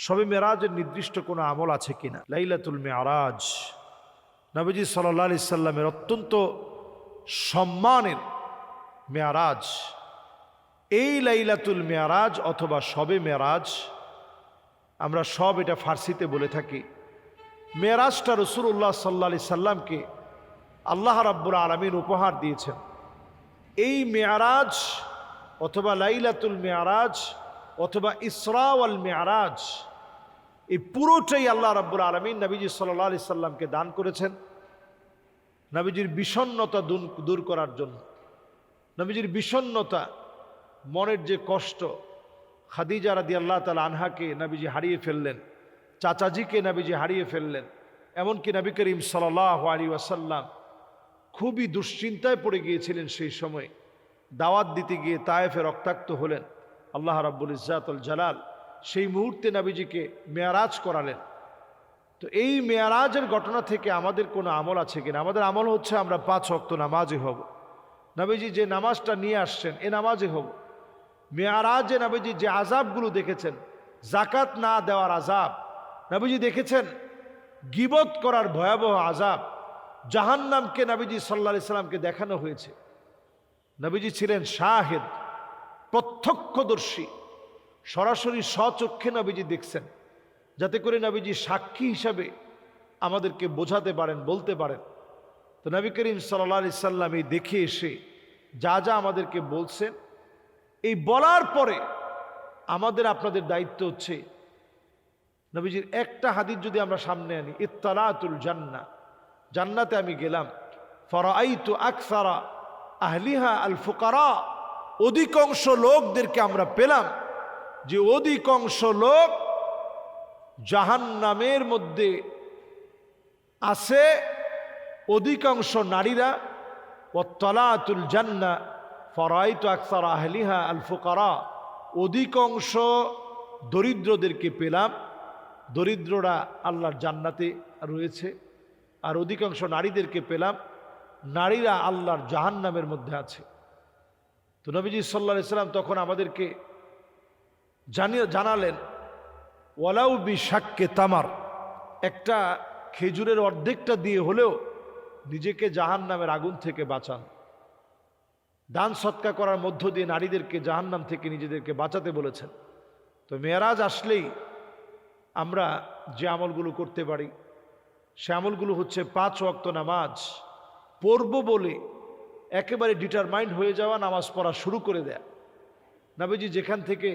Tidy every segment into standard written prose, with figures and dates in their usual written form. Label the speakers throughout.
Speaker 1: শবে মেরাজের নির্দিষ্ট কোনো আমল আছে কিনা? লাইলাতুল মেরাজ নবীজি সাল্লাল্লাহু আলাইহি সাল্লামের অত্যন্ত সম্মানের মেরাজ। এই লাইলাতুল মেরাজ অথবা শবে মেরাজ, আমরা সব এটা ফার্সিতে বলে থাকি। মেরাজটা রাসূলুল্লাহ সাল্লাল্লাহু আলাইহি সাল্লামকে আল্লাহ রাব্বুল আলামিন উপহার দিয়েছেন। এই মেরাজ অথবা লাইলাতুল মেরাজ অথবা ইসরা ওয়াল মেরাজ, এই পুরোটাই আল্লাহ রাব্বুল আলামিন নবীজি সাল্লাল্লাহু আলাইহি সাল্লামকে দান করেছেন নবীজির বিষণ্ণতা দূর করার জন্য। নবীজির বিষণ্ণতা, মনের যে কষ্ট, খাদিজা রাদিয়াল্লাহু তাআলা আনহাকে নবীজি হারিয়ে ফেললেন, চাচাজিকে নবীজি হারিয়ে ফেললেন, এমনকি নবী করিম সাল্লাল্লাহু আলাইহি ওয়াসাল্লাম খুবই দুশ্চিন্তায় পড়ে গিয়েছিলেন। সেই সময় দাওয়াত দিতে গিয়ে তায়েফে রক্তাক্ত হলেন। আল্লাহ রাব্বুল ইজ্জাতুল জালাল সেই মুহূর্তে নবীজিকে মেয়ারাজ করালেন। তো এই মেয়ারাজের ঘটনা থেকে আমাদের কোনো আমল আছে কিনা? আমাদের আমল হচ্ছে আমরা 5 ওয়াক্ত নামাজি হব। নবীজি যে নামাজটা নিয়ে আসছেন এ নামাজি হব। মেয়ারাজে নবীজি যে আযাবগুলো দেখেছেন, যাকাত না দেওয়ার আযাব নবীজি দেখেছেন, গীবত করার ভয়াবহ আযাব, জাহান্নামকে নবীজি সাল্লাল্লাহু আলাইহি সাল্লামকে দেখানো হয়েছে। নবীজি ছিলেন শাহিদ, প্রত্যক্ষদর্শী, সরাসরি স্বচক্ষে নবীজি দেখছেন, যাতে করে নবীজি সাক্ষী হিসাবে আমাদেরকে বোঝাতে পারেন, বলতে পারেন। তো নবী করিম সাল্লাল্লাহু আলাইহি সাল্লাম এই দেখে এসে যা যা আমাদেরকে বলছেন, এই বলার পরে আমাদের আপনাদের দায়িত্ব হচ্ছে নবীজির একটা হাদিস যদি আমরা সামনে আনি, ইত্তালাতুল জান্নাহ, জান্নাতে আমি গেলাম, ফারাআইতু আকসারা আহলিহা আল ফুকারা, অধিকাংশ লোকদেরকে আমরা পেলাম যে অধিকাংশ লোক জাহান্নামের মধ্যে আছে, অধিকাংশ নারীরা। ওয়াত্তালাতুল জান্নাহ ফারাআইতু আকসারা আহলিহা আল ফুকারা, অধিকাংশ দরিদ্রদেরকে পেলাম, দরিদ্ররা আল্লাহর জান্নাতে রয়েছে। আর অধিকাংশ নারীদেরকে পেলাম, নারীরা আল্লাহর জাহান্নামের মধ্যে আছে। তো নবীজি সাল্লাল্লাহু আলাইহি সাল্লাম তখন আমাদেরকে জানালেন, ওয়ালাউ বিশাক্কে তামার, একটা খেজুরের অর্ধেকটা দিয়ে হলেও নিজেকে জাহান্নামের আগুন থেকে বাঁচান। দান সৎকা করার মধ্য দিয়ে নারীদেরকে জাহান্নাম থেকে নিজেদেরকে বাঁচাতে বলেছেন। তো মেরাজ আসলেই আমরা যে আমলগুলো করতে পারি সে আমলগুলো হচ্ছে 5 ওয়াক্ত নামাজ পড়ব বলে একেবারে ডিটারমাইন্ড হয়ে যাওয়া, নামাজ পড়া শুরু করে দেয়া। নবীজি যেখান থেকে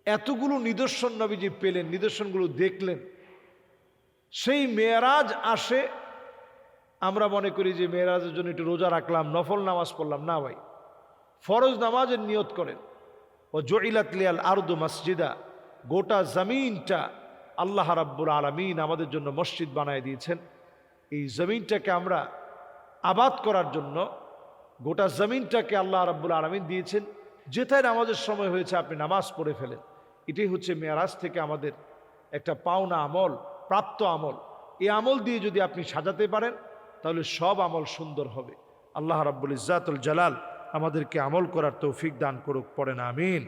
Speaker 1: এতগুলো নিদর্শন নবীজি পেলেন, নিদর্শনগুলো দেখলেন, সেই মেরাজ আসে। আমরা মনে করি যে মেরাজের জন্য একটু রোজা রাখলাম, নফল নামাজ পড়লাম। না ভাই, ফরজ নামাজের নিয়ত করেন। ও জুইলাত লিয়াল আরদু মসজিদা, গোটা জমিনটা আল্লাহ রাব্বুল আলামিন আমাদের জন্য মসজিদ বানায় দিয়েছেন। এই জমিনটাকে আমরা আবাদ করার জন্য গোটা জমিনটাকে আল্লাহ রাব্বুল আলামিন দিয়েছেন। যেথায় নামাজের সময় হয়েছে আপনি নামাজ পড়ে ফেলেন। এটাই হচ্ছে মেরাজ থেকে আমাদের একটা পাওনা আমল, প্রাপ্ত আমল। এই আমল দিয়ে যদি আপনি সাজাতে পারেন তাহলে সব আমল সুন্দর হবে। আল্লাহ রাব্বুল ইজ্জাতুল জালাল আমাদেরকে আমল করার তৌফিক দান করুক। পড়েন আমিন।